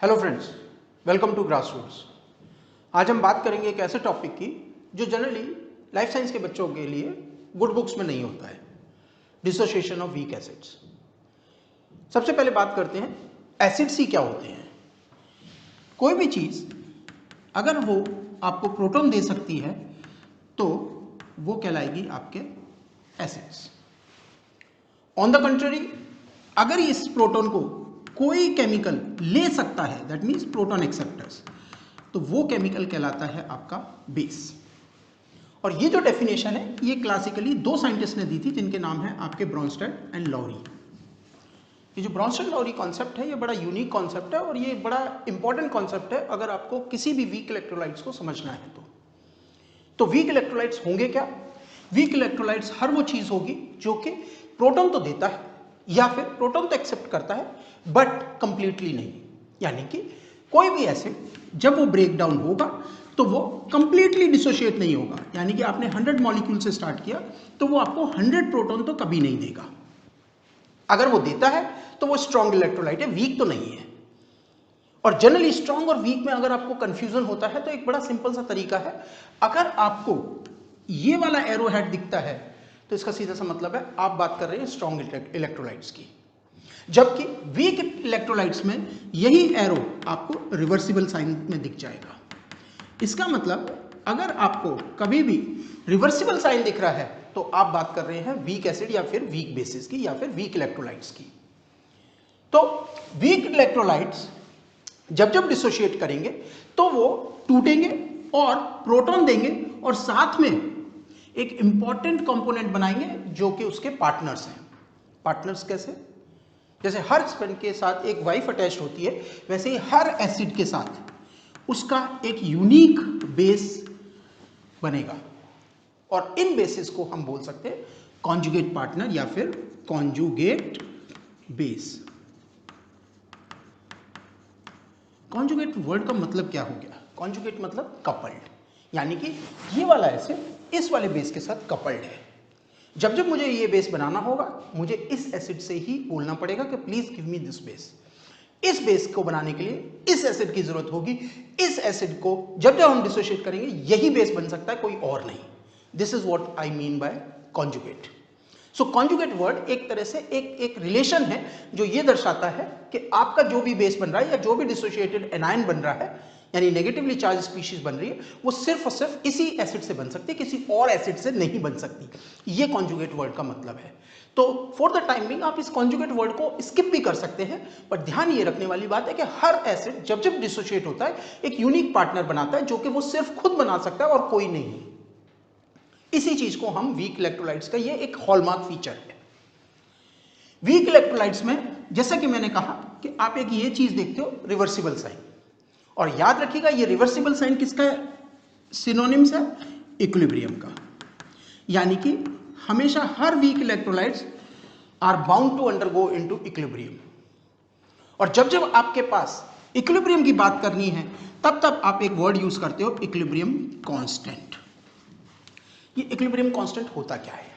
Hello friends, welcome to Grassroots. आज हम बात करेंगे एक ऐसे टॉपिक की जो जनरली लाइफ साइंस के बच्चों के लिए गुड बुक्स में नहीं होता है, डिसोसिएशन ऑफ वीक एसिड्स। सबसे पहले बात करते हैं एसिड्स ही क्या होते हैं। कोई भी चीज़ अगर वो आपको प्रोटॉन दे सकती है तो वो कहलाएगी आपके एसिड्स। ऑन द कंट्री, अगर इस प्रोटॉन को कोई केमिकल ले सकता है, दैट मीन्स प्रोटॉन एक्सेप्टर्स, तो वो केमिकल कहलाता है आपका बेस। और ये जो डेफिनेशन है ये क्लासिकली दो साइंटिस्ट ने दी थी जिनके नाम है आपके ब्रॉन्स्टेड एंड लॉरी। ये जो ब्रॉन्स्टेड लॉरी कॉन्सेप्ट है ये बड़ा यूनिक कॉन्सेप्ट है और ये बड़ा इंपॉर्टेंट कॉन्सेप्ट है अगर आपको किसी भी वीक इलेक्ट्रोलाइट्स को समझना है तो वीक इलेक्ट्रोलाइट्स होंगे क्या? वीक इलेक्ट्रोलाइट्स हर वो चीज होगी जो कि प्रोटॉन तो देता है या फिर प्रोटॉन तो एक्सेप्ट करता है बट कंप्लीटली नहीं। यानी कि कोई भी एसिड जब वो ब्रेक डाउन होगा तो वो कंप्लीटली डिसोशिएट नहीं होगा। यानी कि आपने 100 मॉलिक्यूल से स्टार्ट किया तो वो आपको 100 प्रोटॉन तो कभी नहीं देगा। अगर वो देता है तो वो स्ट्रॉन्ग इलेक्ट्रोलाइट है, वीक तो नहीं है। और जनरली स्ट्रॉन्ग और वीक में अगर आपको कंफ्यूजन होता है तो एक बड़ा सिंपल सा तरीका है, अगर आपको ये वाला एरो हेड दिखता है तो इसका सीधा सा मतलब है आप बात कर रहे हैं स्ट्रॉन्ग इलेक्ट्रोलाइट्स की, जबकि वीक इलेक्ट्रोलाइट्स में यही एरो आपको रिवर्सिबल साइन में दिख जाएगा। इसका मतलब अगर आपको कभी भी रिवर्सिबल साइन दिख रहा है तो आप बात कर रहे हैं वीक एसिड या फिर वीक बेसिस की या फिर वीक इलेक्ट्रोलाइट्स की। तो वीक इलेक्ट्रोलाइट्स जब जब डिसोशिएट करेंगे तो वो टूटेंगे और प्रोटॉन देंगे और साथ में एक इंपॉर्टेंट कंपोनेंट बनाएंगे जो कि उसके पार्टनर्स हैं। पार्टनर्स कैसे? जैसे हर हस्बैंड के साथ एक वाइफ अटैच्ड होती है, वैसे ही हर एसिड के साथ उसका एक यूनिक बेस बनेगा और इन बेसिस को हम बोल सकते हैं कॉन्जुगेट पार्टनर या फिर कॉन्जुगेट बेस। कॉन्जुगेट वर्ड का मतलब क्या हो गया? कॉन्जुगेट मतलब कपल्ड, यानी कि ये वाला एसिड इस वाले बेस के साथ कपल्ड है। जब जब मुझे ये बेस बनाना होगा मुझे इस एसिड से ही बोलना पड़ेगा कि please give me this base. इस बेस को बनाने के लिए इस एसिड की जरूरत होगी। इस एसिड को जब जब हम डिसोशिएट करेंगे यही बेस बन सकता है, कोई और नहीं। This is what I mean by conjugate. So conjugate word एक तरह से एक रिलेशन है जो ये दर्शाता है कि आपका जो भी बेस बन रहा है या जो भी डिसोशिएटेड एनायन बन रहा है, यानी नेगेटिवली चार्ज स्पीशीज बन रही है, वो सिर्फ और सिर्फ इसी एसिड से बन सकती है, किसी और एसिड से नहीं बन सकती। ये कॉन्जुगेट वर्ड का मतलब है। तो फॉर द टाइम बिंग आप इस कॉन्जुगेट वर्ड को स्किप भी कर सकते हैं, पर ध्यान ये रखने वाली बात है कि हर एसिड जब जब डिसोशिएट होता है एक यूनिक पार्टनर बनाता है जो कि वो सिर्फ खुद बना सकता है और कोई नहीं। इसी चीज को हम वीक इलेक्ट्रोलाइट्स का ये एक हॉलमार्क फीचर है। वीक इलेक्ट्रोलाइट्स में जैसा कि मैंने कहा कि आप एक ये चीज देखते हो रिवर्सिबल साइन, और याद रखिएगा ये रिवर्सिबल साइन किसका सिनोनिम्स है? इक्विलिब्रियम का। यानी कि हमेशा हर weak electrolytes are bound to undergo into equilibrium. और जब जब आपके पास इक्विलिब्रियम की बात करनी है तब तब आप एक वर्ड यूज करते हो इक्विलिब्रियम कांस्टेंट। ये इक्विलिब्रियम कांस्टेंट होता क्या है?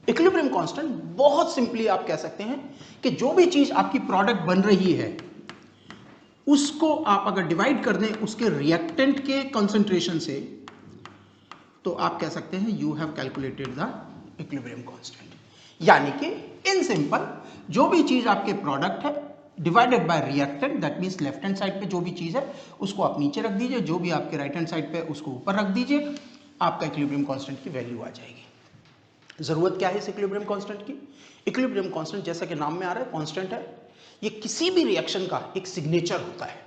इक्विलिब्रियम कांस्टेंट बहुत सिंपली आप कह सकते हैं कि जो भी चीज आपकी प्रोडक्ट बन रही है उसको आप अगर डिवाइड कर दें उसके रिएक्टेंट के कंसंट्रेशन से तो आप कह सकते हैं you have calculated the equilibrium constant. यानी कि इन सिंपल जो भी चीज आपके प्रोडक्ट है divided by reactant, that means left hand side पे जो भी चीज है उसको आप नीचे रख दीजिए, जो भी आपके राइट हैंड साइड पे उसको ऊपर रख दीजिए, आपका इक्विलिब्रियम कांस्टेंट की वैल्यू आ जाएगी। जरूरत क्या है इस इक्विलिब्रियम कांस्टेंट की? इक्विलिब्रियम कांस्टेंट जैसा कि नाम में आ रहा है कांस्टेंट है, ये किसी भी रिएक्शन का एक सिग्नेचर होता है।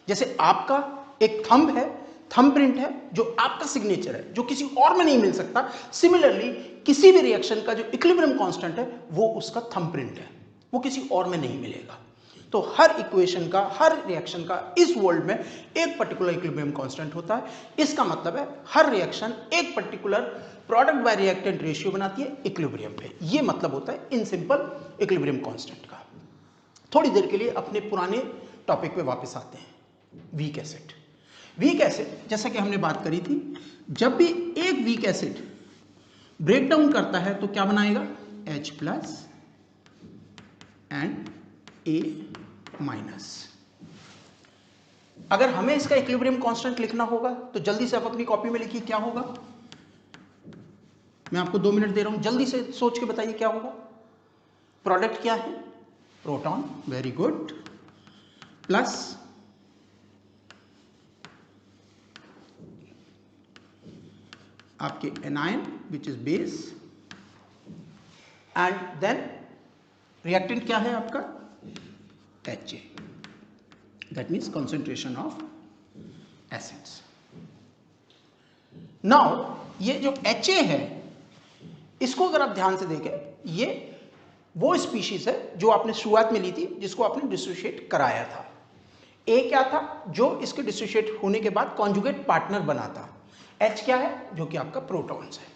जैसे आपका एक थंब है, थंब प्रिंट है जो आपका सिग्नेचर है, जो किसी और में नहीं मिल सकता। सिमिलरली किसी भी रिएक्शन का जो इक्विलिब्रियम कांस्टेंट है वो उसका थंब प्रिंट है, वो किसी और में नहीं मिलेगा। तो हर इक्वेशन का, हर रिएक्शन का इस वर्ल्ड में एक पर्टिकुलर इक्विलिब्रियम कांस्टेंट होता है। इसका मतलब है हर रिएक्शन एक particular product bye reactant ratio बनाती है इक्विलिब्रियम पे। ये मतलब होता है इन सिंपल इक्विलिब्रियम कांस्टेंट का। थोड़ी देर के लिए अपने पुराने टॉपिक पे वापस आते हैं, वीक एसिड। वीक एसिड जैसा कि हमने बात करी थी, जब भी एक वीक एसिड ब्रेक डाउन करता है तो क्या बनाएगा? H+ and A-। अगर हमें इसका इक्विलिब्रियम कांस्टेंट लिखना होगा तो जल्दी से आप अपनी कॉपी में लिखिए क्या होगा। मैं आपको 2 मिनट दे रहा हूं, जल्दी से सोच के बताइए क्या होगा। प्रोडक्ट क्या है? प्रोटॉन, वेरी गुड, प्लस आपके anion which is base, and then reactant क्या है आपका? HA, that means concentration of acids. Now ये जो HA है इसको अगर आप ध्यान से देखें, ये वो स्पीशीज है जो आपने शुरुआत में ली थी जिसको आपने डिसोशिएट कराया था। A क्या था? जो इसके डिसोशिएट होने के बाद कॉन्जुगेट पार्टनर बना था। H क्या है? जो कि आपका प्रोटॉन्स है।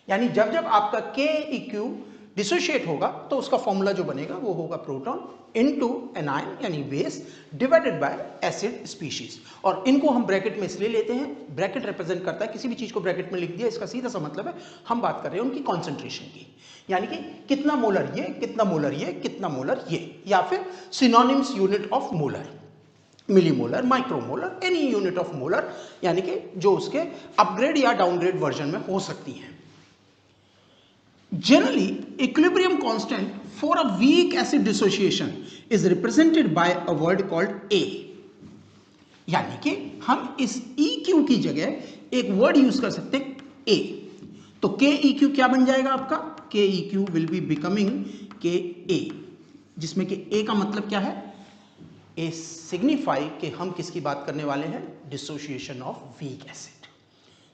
यानी जब जब आपका KEQ डिसोशिएट होगा तो उसका फॉर्मूला जो बनेगा वो होगा प्रोटॉन इनटू एनायन यानी base divided by acid species. और इनको हम ब्रैकेट में इसलिए लेते हैं, ब्रैकेट रिप्रेजेंट करता है, किसी भी चीज को ब्रैकेट में लिख दिया इसका सीधा सा मतलब है हम बात कर रहे हैं उनकी कॉन्सेंट्रेशन की, यानी कि कितना मोलर ये, कितना मोलर ये, कितना मोलर ये, या फिर synonyms unit of molar, millimolar, micromolar, any unit of molar, यानी कि जो उसके अपग्रेड या डाउनग्रेड वर्जन में हो सकती हैं। Generally, equilibrium constant for a weak acid dissociation is represented by a word called A. यानी कि हम इस EQ की जगह एक वर्ड यूज कर सकते हैं A। तो KEQ क्या बन जाएगा आपका? KEQ will be becoming KA, जिसमें कि A का मतलब क्या है? A signify कि हम किसकी बात करने वाले हैं? Dissociation of weak acid।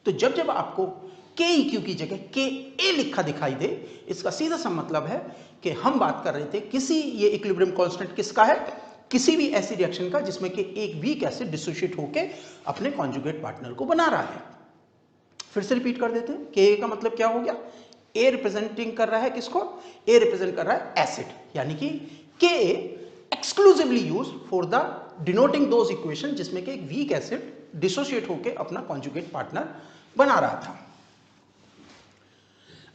तो जब जब आपको KEQ की जगह KA लिखा दिखाई दे, इसका सीधा सा मतलब है कि हम बात कर रहे थे किसी, ये इक्विलिब्रियम कांस्टेंट किसका है? किसी भी ऐसी रिएक्शन का जिसमें कि एक वीक एसिड डिसोशिएट होके अपने कॉन्जुगेट पार्टनर को बना रहा है। फिर से रिपीट कर देते हैं, KA का मतलब क्या हो गया? A रिप्रेजेंटिंग कर रहा है किसको? A रिप्रेजेंट कर रहा है एसिड, यानी कि KA exclusively use for the denoting those equation जिसमें कि एक वीक एसिड डिसोशिएट होके अपना कॉन्जुगेट पार्टनर बना रहा था।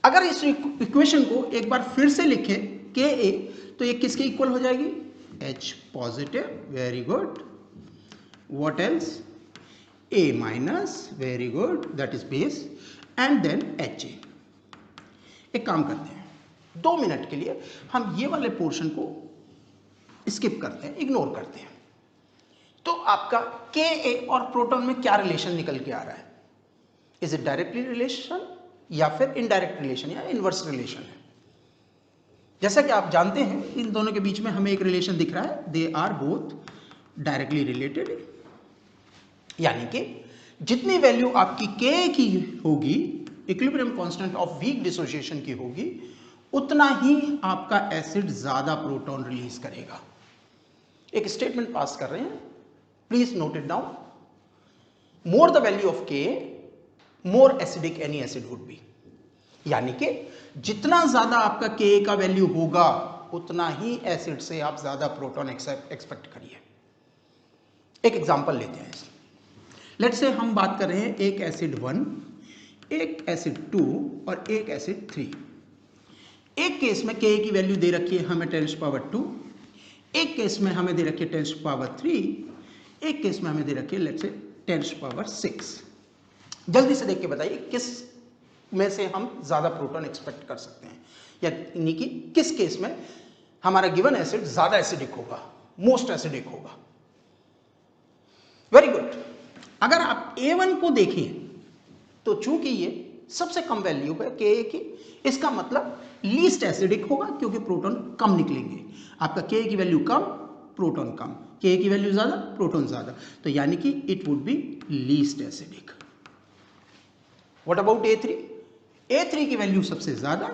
अगर इस इक्वेशन को एक बार फिर से लिखें KA, तो ये किसके इक्वल हो जाएगी? H positive, very good, what else? A minus, very good, that is base, and then HA। एक काम करते हैं, 2 मिनट के लिए हम ये वाले पोर्शन को स्किप करते हैं, इग्नोर करते हैं। तो आपका KA और प्रोटॉन में क्या रिलेशन निकल के आ रहा है? इज इट डायरेक्टली रिलेशन या फिर इनडायरेक्ट रिलेशन या इनवर्स रिलेशन है? जैसा कि आप जानते हैं इन दोनों के बीच में हमें एक रिलेशन दिख रहा है, they are both directly related, यानी कि जितनी वैल्यू आपकी Ka की होगी, equilibrium constant of weak dissociation की होगी, उतना ही आपका एसिड ज्यादा प्रोटॉन रिलीज करेगा। एक स्टेटमेंट पास कर रहे हैं, please note it down. More the value of Ka, more acidic any acid would be, यानी कि जितना ज्यादा आपका Ka का वैल्यू होगा उतना ही एसिड से आप ज्यादा प्रोटॉन एक्सपेक्ट करिए। एक एग्जांपल लेते हैं, लेट्स से हम बात कर रहे हैं एक एसिड 1, एक एसिड 2 और एक एसिड 3। एक केस में Ka की वैल्यू दे रखी है हमें 10⁻², एक केस में हमें दे रखी है 10⁻3, एक केस में हमें दे रखी है लेट्स से 10⁻6। जल्दी से देख के बताइए किस में से हम ज्यादा प्रोटॉन एक्सपेक्ट कर सकते हैं, यानी कि किस केस में हमारा गिवन एसिड ज्यादा एसिडिक होगा, मोस्ट एसिडिक होगा। Very good. अगर आप A1 को देखें तो चूंकि ये सबसे कम वैल्यू है Ka की, इसका मतलब लीस्ट एसिडिक होगा क्योंकि प्रोटॉन कम निकलेंगे। आपका Ka की वैल्यू कम, प्रोटॉन कम, Ka की वैल्यू ज्यादा, प्रोटॉन ज्यादा, तो यानी कि it would be least acidic. What about A3? A3 की वैल्यू सबसे ज्यादा,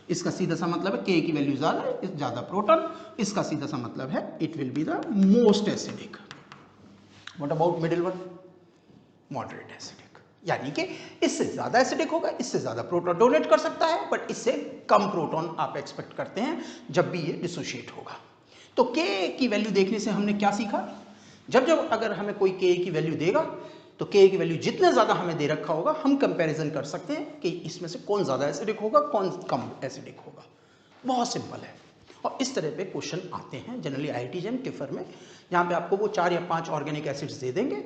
इसका सीधा सा मतलब है Ka की वैल्यू ज्यादा प्रोटॉन, इसका सीधा सा मतलब है it will be the most acidic. What about middle one? Moderate acidic, यानी कि इससे ज्यादा एसिडिक होगा, इससे ज्यादा प्रोटॉन डोनेट कर सकता है, बट इससे कम प्रोटॉन आप एक्सपेक्ट करते हैं जब भी ये डिसोशिएट होगा। तो Ka की वैल्यू देखने से हमने क्या सीखा? जब जब अगर हमें कोई Ka की वैल्यू देगा तो Ka की वैल्यू जितने ज्यादा हमें दे रखा होगा हम कंपैरिजन कर सकते हैं कि इसमें से कौन ज्यादा एसिडिक होगा, कौन कम एसिडिक होगा। बहुत सिंपल है। और इस तरह पे क्वेश्चन आते हैं जनरली IIT JEM टिफर में, जहाँ पे आपको वो 4 या 5 ऑर्गेनिक एसिड्स दे देंगे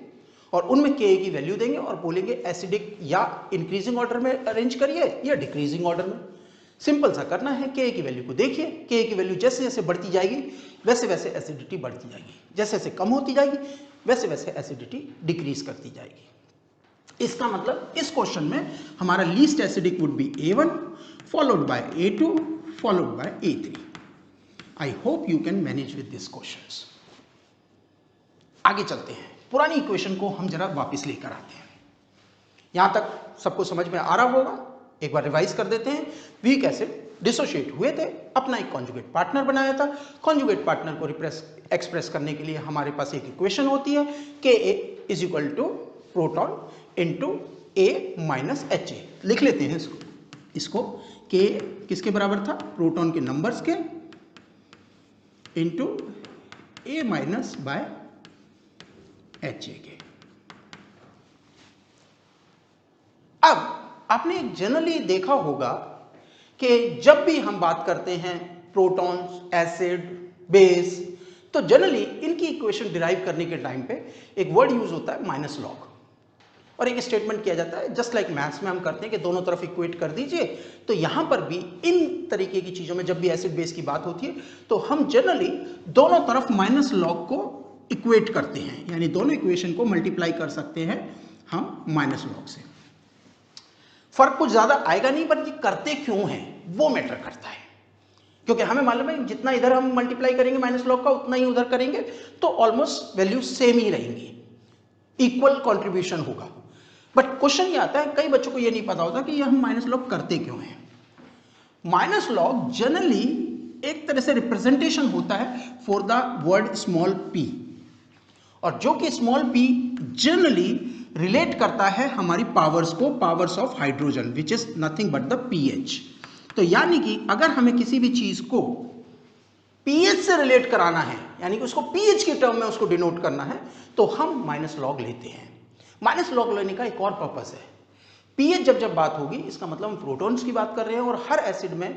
और उनमें Ka की वैल्यू देंगे और बोलेंगे एसिडिक या इंक्रीजिंग ऑर्डर में अरेंज करिए या डिक्रीजिंग ऑर्डर में। सिंपल सा करना है, Ka की वैल्यू को देखिए, Ka की वैल्यू जैसे जैसे बढ़ती जाएगी वैसे वैसे एसिडिटी बढ़ती जाएगी, जैसे जैसे कम होती जाएगी वैसे वैसे एसिडिटी डिक्रीज करती जाएगी। इसका मतलब इस क्वेश्चन में हमारा least acidic would be A1 followed by A2 followed by A3। I hope you can manage with this questions. आगे चलते हैं, पुरानी इक्वेशन को हम जरा वापस लेकर आते हैं। यहां तक सबको समझ में आ रहा होगा, एक बार रिवाइज कर देते हैं। वीक एसिड डिसोशिएट हुए थे, अपना एक कॉन्जुगेट पार्टनर बनाया था। कॉन्जुगेट पार्टनर को एक्सप्रेस करने के लिए हमारे पास एक इक्वेशन होती है, Ka is equal to proton into A minus HA। लिख लेते हैं इसको Ka किसके बराबर था, प्रोटॉन के नंबर्स के into A minus by HA के। अब आपने जनरली देखा होगा कि जब भी हम बात करते हैं प्रोटॉन्स, एसिड, बेस, तो जनरली इनकी इक्वेशन डिराइव करने के टाइम पे एक वर्ड यूज होता है माइनस लॉग, और एक स्टेटमेंट किया जाता है जस्ट लाइक मैथ्स में हम करते हैं कि दोनों तरफ इक्वेट कर दीजिए। तो यहां पर भी इन तरीके की चीजों में जब भी एसिड बेस की बात होती है तो हम जनरली दोनों तरफ माइनस लॉग को इक्वेट करते हैं, यानी दोनों इक्वेशन को मल्टीप्लाई कर सकते हैं हम माइनस लॉग से। फर्क कुछ ज्यादा आएगा नहीं, पर ये करते क्यों हैं वो मैटर करता है, क्योंकि हमें मालूम है जितना इधर हम मल्टीप्लाई करेंगे माइनस लॉग का उतना ही उधर करेंगे तो ऑलमोस्ट वैल्यू सेम ही रहेंगी, इक्वल कंट्रीब्यूशन होगा। बट क्वेश्चन ये आता है, कई बच्चों को ये नहीं पता होता कि ये हम माइनस लॉग करते क्यों हैं। माइनस लॉग जनरली एक तरह से रिप्रेजेंटेशन होता है for the word small p, और जो कि स्मॉल p जनरली रिलेट करता है हमारी पावर्स को, powers of hydrogen, which is nothing but the pH। तो यानी कि अगर हमें किसी भी चीज को pH से रिलेट कराना है, यानी कि उसको pH के टर्म में उसको डिनोट करना है, तो हम माइनस लॉग लेते हैं। माइनस लॉग लेने का एक और पर्पस है, pH जब जब बात होगी इसका मतलब हम प्रोटॉन्स की बात कर रहे हैं, और हर एसिड में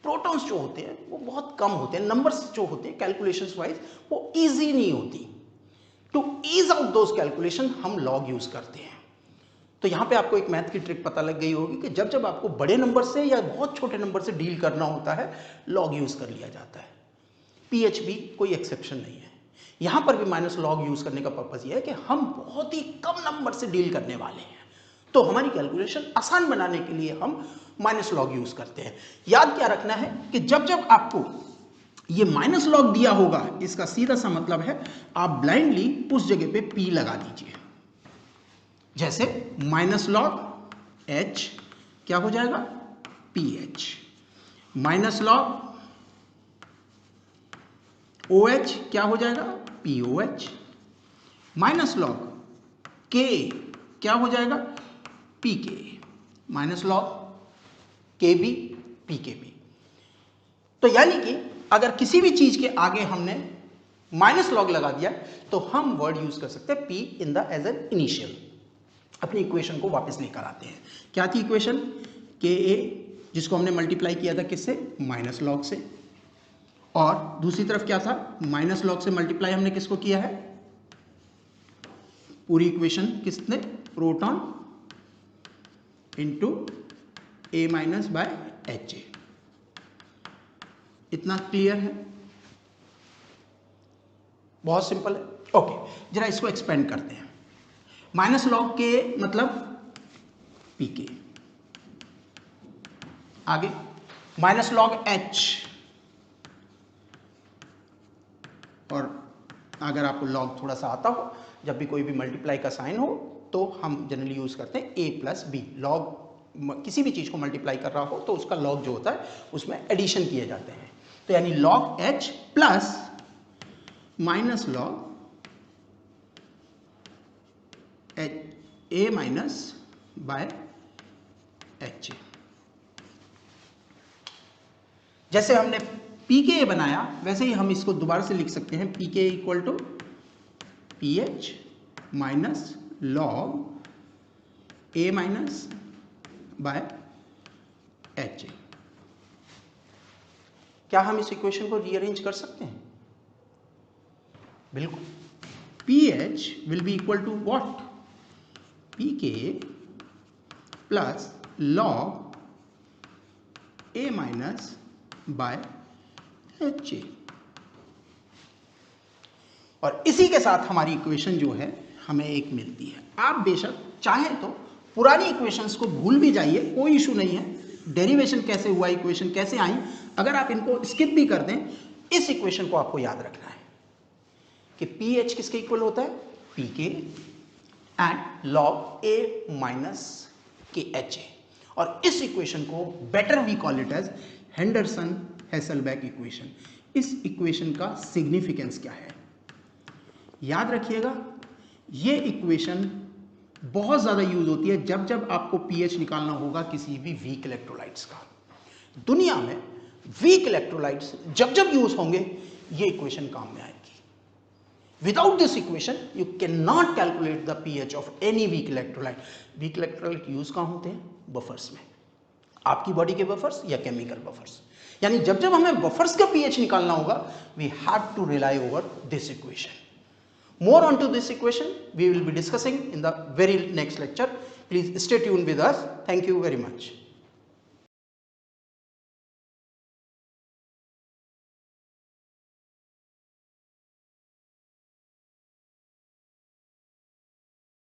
प्रोटॉन्स जो होते हैं वो बहुत कम होते हैं, नंबर्स जो होते हैं कैलकुलेशंस वाइज वो इजी नहीं होती। To ease out those calculation हम लॉग यूज करते हैं। तो यहां पे आपको एक मैथ की ट्रिक पता लग गई होगी कि जब जब आपको बड़े नंबर से या बहुत छोटे नंबर से डील करना होता है लॉग यूज कर लिया जाता है। pH भी कोई एक्सेप्शन नहीं है। यहां पर भी माइनस लॉग यूज करने का पर्पज यह है कि हम बहुत ही कम नंबर से डील करने वाले हैं, तो हमारी कैलकुलेशन आसान बनाने के लिए हम माइनस लॉग यूज करते हैं। याद क्या रखना है कि जब जब आपको ये माइनस लॉग दिया होगा, इसका सीधा सा मतलब है आप ब्लाइंडली उस जगह पे P लगा दीजिए। जैसे माइनस लॉग H क्या हो जाएगा, PH, माइनस लॉग OH क्या हो जाएगा, POH, माइनस लॉग K क्या हो जाएगा, PK, minus log KB, PKB। तो यानी कि अगर किसी भी चीज के आगे हमने माइनस लॉग लगा दिया तो हम वर्ड यूज कर सकते हैं P in the as an initial. अपनी इक्वेशन को वापस लेकर आते हैं। क्या थी इक्वेशन, Ka जिसको हमने मल्टीप्लाई किया था किससे, माइनस लॉग से, और दूसरी तरफ क्या था, माइनस लॉग से मल्टीप्लाई हमने किसको किया है, पूरी इक्वेशन किसने, proton into A minus by HA। इतना क्लियर है, बहुत सिंपल है। ओके, जरा इसको एक्सपेंड करते हैं। माइनस लॉग के मतलब PK, आगे माइनस लॉग H, और अगर आपको लॉग थोड़ा सा आता हो, जब भी कोई भी मल्टीप्लाई का साइन हो तो हम जनरली यूज करते हैं A प्लस बी। लॉग किसी भी चीज को मल्टीप्लाई कर रहा हो तो उसका लॉग जो होता है उसमें एडिशन किए जाते हैं, तो यानी log H plus minus log A minus by HA। जैसे हमने PK बनाया वैसे ही हम इसको दोबारा से लिख सकते हैं, PK equal to PH minus log A minus by HA। क्या हम इस इक्वेशन को रीअरेंज कर सकते हैं? बिल्कुल। pH will be equal to what? pK plus log A minus by HA। और इसी के साथ हमारी इक्वेशन जो है हमें एक मिलती है। आप बेशक चाहें तो पुरानी इक्वेशंस को भूल भी जाइए, कोई इशू नहीं है। डेरिवेशन कैसे हुआ, इक्वेशन कैसे आई, अगर आप इनको स्किप भी कर दें, इस इक्वेशन को आपको याद रखना है कि pH किसके इक्वल होता है? pK and log A minus के HA। और इस इक्वेशन को better we call it as Henderson Hasselbalch equation. इस इक्वेशन का सिग्निफिकेंस क्या है याद रखिएगा। ये इक्वेशन बहुत ज़्यादा यूज होती है जब जब आपको pH निकालना होगा किसी भी वीक इलेक्ट्रोलाइट्स का। दुनिया में वीक इलेक्ट्रोलाइट्स जब जब यूज होंगे ये इक्वेशन काम में आएगी। Without this equation you can not calculate the pH of any weak electrolyte. Weak electrolyte use कहाँ होते हैं? बफर्स में, आपकी बॉडी के बफर्स या केमिकल बफर्स। यानी जब जब हमें बफर्स का pH निकालना होगा we have to rely over this equation. More on to this equation we will be discussing in the very next lecture. Please stay tuned with us. Thank you very much.